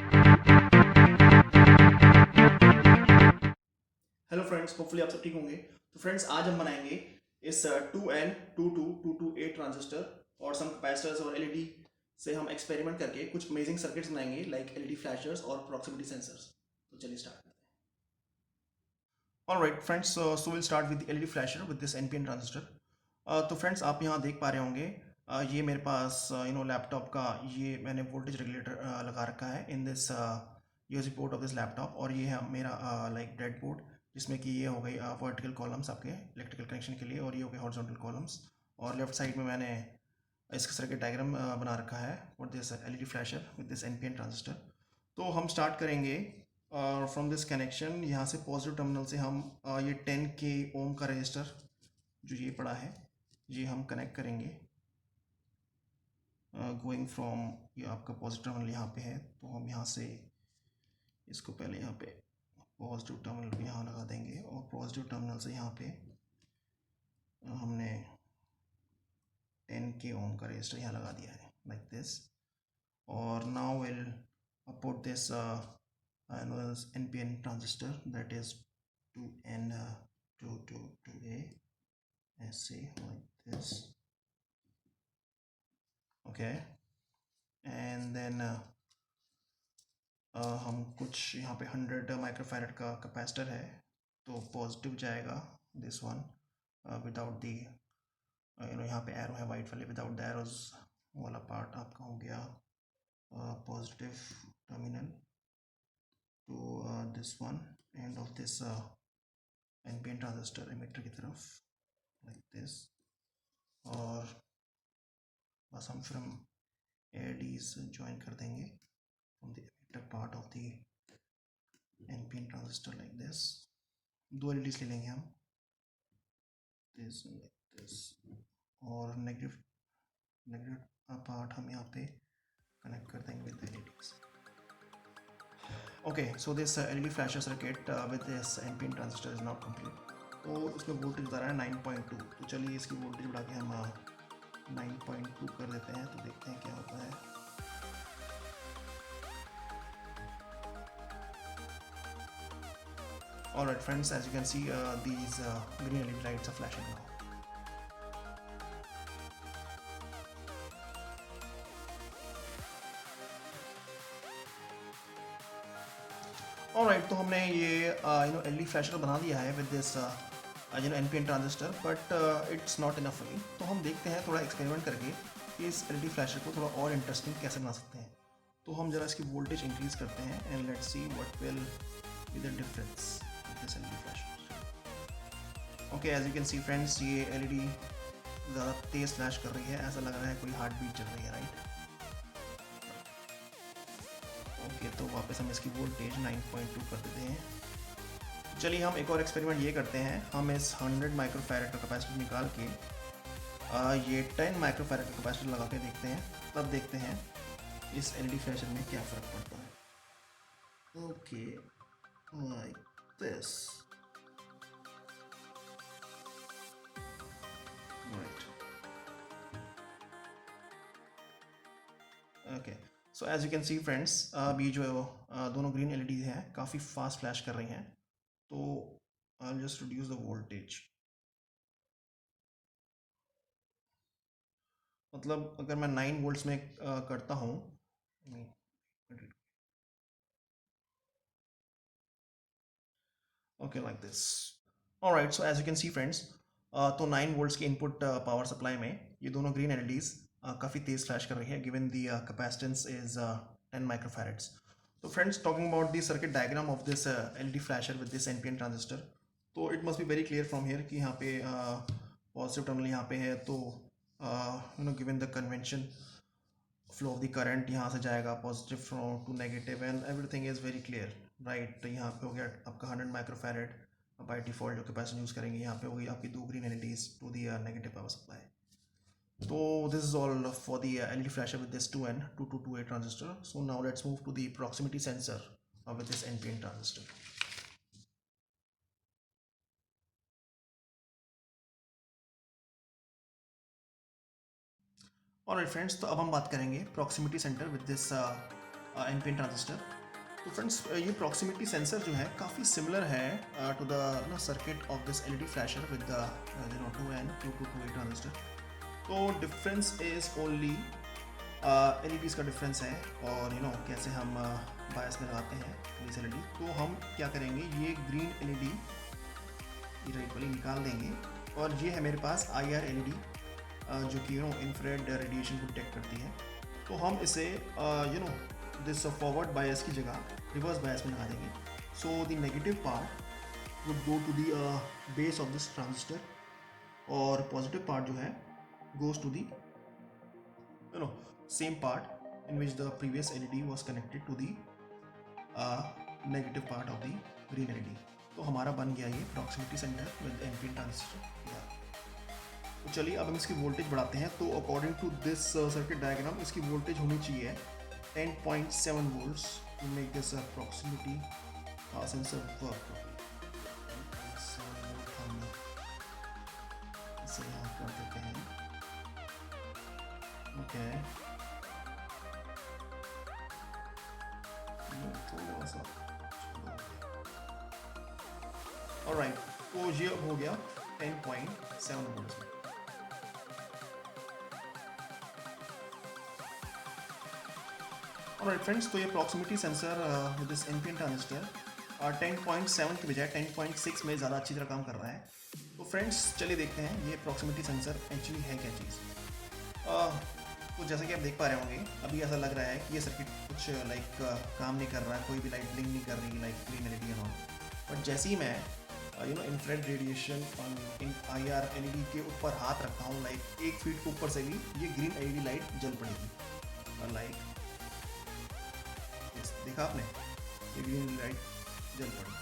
Hello friends, hopefully आप सब ठीक होंगे। तो फ्रेंड्स, आज हम बनाएंगे इस 2N2222A ट्रांजिस्टर और सम कैपेसिटर्स और एलईडी से हम एक्सपेरिमेंट करके कुछ अमेजिंग सर्किट्स बनाएंगे लाइक एलईडी फ्लैशर्स और प्रॉक्सिमिटी सेंसर्स। तो चलिए स्टार्ट करते हैं। Alright friends, so will start with LED flasher with this NPN transistor. तो फ्रेंड्स, आप यहाँ देख पा रहे होंगे, ये मेरे पास लैपटॉप का ये मैंने वोल्टेज रेगुलेटर लगा रखा है in this USB port of this laptop. और ये है मेरा लाइक डेड बोर्ड, जिसमें कि ये हो गई वर्टिकल कॉलम्स आपके इलेक्ट्रिकल कनेक्शन के लिए, और ये हो गए हॉरिजॉन्टल कॉलम्स। और लेफ्ट साइड में मैंने इसका सर्किट डायग्राम बना रखा है for this LED flasher with this NPN transistor. तो हम स्टार्ट करेंगे फ्रॉम दिस कनेक्शन। यहाँ से पॉजिटिव टर्मिनल से हम ये 10K ओम का रजिस्टर जो ये पड़ा है, ये हम कनेक्ट करेंगे गोइंग फ्रॉम, ये आपका पॉजिटिव टर्मिनल यहाँ पे है, तो हम यहाँ से इसको पहले यहाँ पे पॉजिटिव टर्मिनल पे यहाँ लगा देंगे, और पॉजिटिव टर्मिनल से यहाँ पे हमने 10K ओम का रजिस्टर यहाँ लगा दिया है लाइक दिस। और now will put this NPN transistor, that is 2N222A, ऐसे like this, okay। And then हम कुछ यहाँ पे 100 माइक्रोफैरड का कैपेसिटर है, तो पॉजिटिव जाएगा दिस वन विदाउट दी यहाँ पे एरो है वाइट वाले, विदाउट द एरोज वाला पार्ट आपका हो गया positive terminal to this one end of this NPN transistor emitter की तरफ लाइक दिस। और बस हम फिर हम एडीज ज्वाइन कर देंगे from the emitter part of the NPN transistor like this. दो एलईडीज ले लेंगे हम, दिस लाइक दिस, और नेगेटिव पार्ट हम यहाँ पे कनेक्ट कर देंगे with LEDs. Okay, so this LED flasher circuit with this NPN transistor is not complete. तो इसमें वोल्टेज बता रहा है 9.2, तो चलिए इसकी वोल्टेज बढ़ा के हम 9.2 कर देते हैं, तो देखते हैं क्या होता है। Alright friends, as you can see, these green LED lights are flashing now. Alright, तो हमने ये LED फ्लैशर बना दिया है with this NPN transistor, but it's not enough for me. तो हम देखते हैं थोड़ा एक्सपेरिमेंट करके कि इस LED फ्लैशर को थोड़ा और इंटरेस्टिंग कैसे बना सकते हैं। तो हम ज़रा इसकी वोल्टेज इंक्रीज करते हैं and let's see what will be the difference with this LED flasher. Okay, as you can see friends, ये LED ज़्यादा तेज़ फ्लैश कर रही है, ऐसा लग रहा है कोई हार्ट बीट चल रही है, राइट। ओके, तो वापस हम इसकी वोल्टेज 9.2 कर देते हैं। चलिए हम एक और एक्सपेरिमेंट ये करते हैं, हम इस 100 माइक्रोफैरड का कैपेसिटर निकाल के ये 10 माइक्रोफैरड का कैपेसिटर लगा के देखते हैं, तब देखते हैं इस एलईडी फ्लैशर में क्या फ़र्क पड़ता है। Okay, like this, right. Okay, so as you can see friends, अभी जो दोनों ग्रीन एलईडी हैं काफ़ी फास्ट फ्लैश कर रही हैं, तो I will just reduce the voltage. मतलब अगर मैं 9 वोल्ट्स में करता हूँ, okay like this. Alright, so as you can see friends, तो 9 वोल्ट्स की इनपुट पावर सप्लाई में ये दोनों ग्रीन एलईडीज काफ़ी तेज़ फ्लैश कर रही है given the capacitance is 10 microfarads. तो friends, talking about the circuit diagram of this LED flasher with this NPN transistor, तो it must be very clear from here कि यहाँ पे पॉजिटिव टर्मिनल यहाँ पे है, तो given the convention flow of the current यहाँ से जाएगा positive flow to negative and everything is very clear, right. तो यहाँ पे हो गया आपका 100 माइक्रोफैरड बाय डिफ़ॉल्ट जो कैपेसिटर यूज़ करेंगे, यहाँ पे हो गई आपकी दो green LEDs to the negative power supply. तो this is all for the LED flasher with this 2N2222A transistor. So now let's move to the proximity sensor with this NPN transistor. Alright friends, तो अब हम बात करेंगे proximity sensor with this NPN transistor. तो friends ये proximity sensor जो है काफ़ी सिमिलर है टू द ना circuit of this LED flasher with the 2N2228 transistor. तो डिफरेंस इज ओनली एलईडीज़ का डिफरेंस है, और कैसे हम बायस में लगाते हैं दिस एलईडी। तो हम क्या करेंगे, ये ग्रीन एलईडी ये राइट वाली निकाल देंगे, और ये है मेरे पास IR एलईडी जो कि इंफ्रारेड रेडिएशन को डिटेक्ट करती है। तो हम इसे दिस फॉरवर्ड बायस की जगह रिवर्स बायस में लगा देंगे। So the negative part would go to the base of this transistor, और पॉजिटिव पार्ट जो है goes to the same part in which the previous LED was connected to the negative part of the green LED। तो हमारा बन गया ये proximity sensor with NPN transistor. तो चलिए अब हम इसकी वोल्टेज बढ़ाते हैं। तो according to this circuit diagram इसकी वोल्टेज होनी चाहिए 10.7 volts to make this proximity sensor work. इसे यहाँ कर देते हैं। ओके, थोड़ा सा ऑलराइट। तो ये अब हो गया 10.7 वोल्ट्स में। ऑलराइट फ्रेंड्स, तो ये proximity sensor with this NPN transistor 10.7 की बजाय 10.6 में ज़्यादा अच्छी तरह काम कर रहा है। तो फ्रेंड्स चलिए देखते हैं ये प्रॉक्सिमिटी सेंसर एक्चुअली है क्या चीज़। तो जैसा कि आप देख पा रहे होंगे, अभी ऐसा लग रहा है कि ये सर्किट कुछ लाइक काम नहीं कर रहा है, कोई भी लाइट ब्लिंक नहीं कर रही like green LED and all. But जैसे ही मैं infrared radiation in IR LED के ऊपर हाथ रखता हूँ, लाइक 1 फीट के ऊपर से भी ये ग्रीन एलईडी लाइट जल पड़ेगी। और लाइक देखा आपने, ये ग्रीन लाइट जल पड़ी,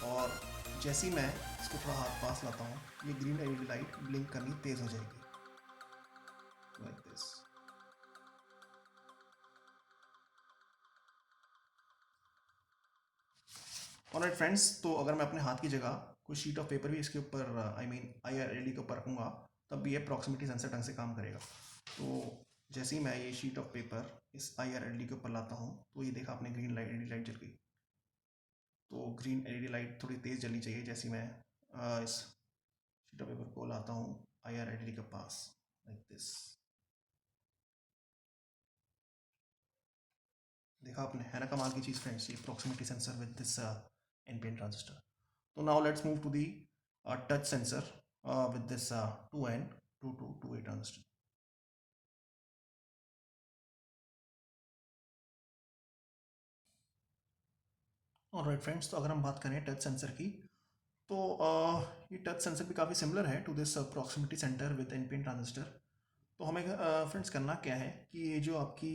और जैसे ही मैं इसको थोड़ा हाथ पास लाता हूँ, ये ग्रीन एलईडी लाइट ब्लिंक करनी तेज हो जाएगी लाइक दिस। ऑलराइट फ्रेंड्स, तो अगर मैं अपने हाथ की जगह कोई शीट ऑफ पेपर भी इसके ऊपर IR एलईडी के ऊपर रखूँगा, तब भी ये प्रॉक्सिमिटी सेंसर ढंग से काम करेगा। तो जैसे ही मैं ये शीट ऑफ पेपर इस IR एलईडी के ऊपर लाता हूँ, तो ये देखा आपने ग्रीन लाइट एलईडी लाइट जल गई। तो ग्रीन एलईडी लाइट थोड़ी तेज़ जलनी चाहिए जैसे मैं इस शीट ऑफ पेपर को लाता हूँ IR एलईडी के पास लाइक दिस। देखा आपने, है ना कमाल की चीज़ फ्रेंड्स, ये proximity sensor with this NPN transistor. So now let's move to the touch sensor with this 2N2228 transistor. Alright friends, तो अगर हम बात करें टच सेंसर की, तो ये टच सेंसर भी काफ़ी सिमिलर है to this proximity sensor with NPN transistor. तो हमें फ्रेंड्स करना क्या है कि ये जो आपकी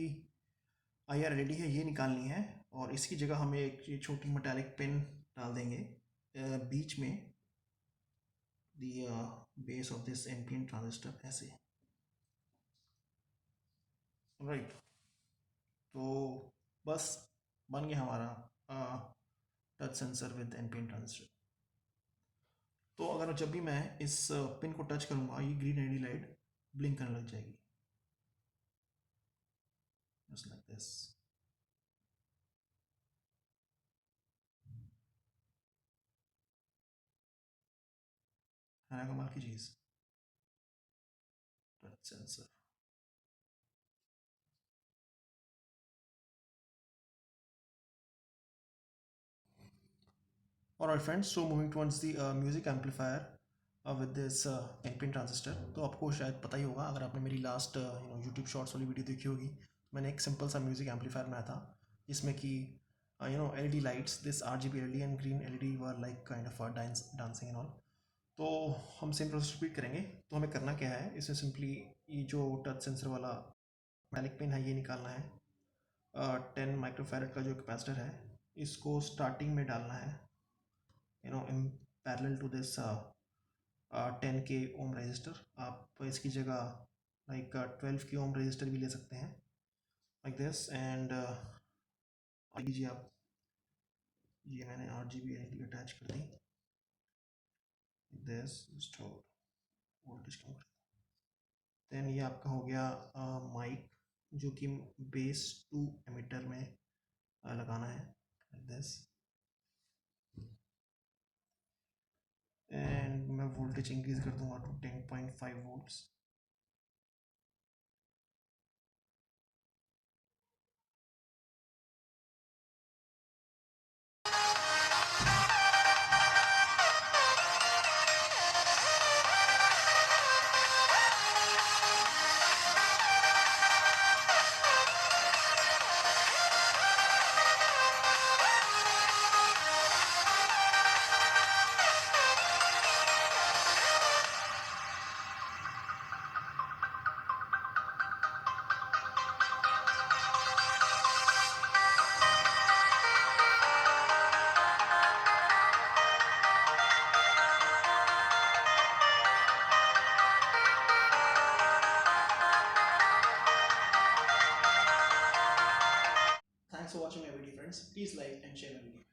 IR एलईडी है ये निकालनी है, और इसकी जगह हमें एक ये छोटी मेटालिक पिन डाल देंगे बीच में the base of this NPN transistor ऐसे। राइट, तो बस बन गया हमारा touch sensor with NPN transistor. तो अगर जब भी मैं इस पिन को टच करूंगा, ये ग्रीन एलईडी लाइट ब्लिंक करने लग जाएगी जस्ट लाइक दिस। है ना कमाल की चीज़, touch sensor. Alright friends, so moving towards the music amplifier with this NPN transistor. तो आपको शायद पता ही होगा, अगर आपने मेरी लास्ट यूट्यूब शॉर्ट्स वाली वीडियो देखी होगी, मैंने एक सिंपल सा म्यूजिक एम्पलीफायर बनाया था जिसमें कि LED lights, this RGB LED and green LED were like kind of dancing and all. तो हम सेम प्रोसेस रिपीट करेंगे। तो हमें करना क्या है, इसमें सिंपली ये जो टच सेंसर वाला मेटालिक पिन है ये निकालना है। 10 माइक्रोफैरड का जो कैपेसिटर है इसको स्टार्टिंग में डालना है in parallel to this 10K ohm resistor. आप इसकी जगह लाइक 12K ओम रजिस्टर भी ले सकते हैं लाइक दिस। एंड लीजिए आप, ये मैंने RGB LED अटैच कर दी दिस स्टोर वोल्टेज कम कर। देन ये आपका हो गया माइक जो कि बेस टू एमिटर में लगाना है दिस, एंड मैं वोल्टेज इंक्रीज कर दूंगा to 10.5 volts. Thanks for watching my video, friends. Please like and share my video.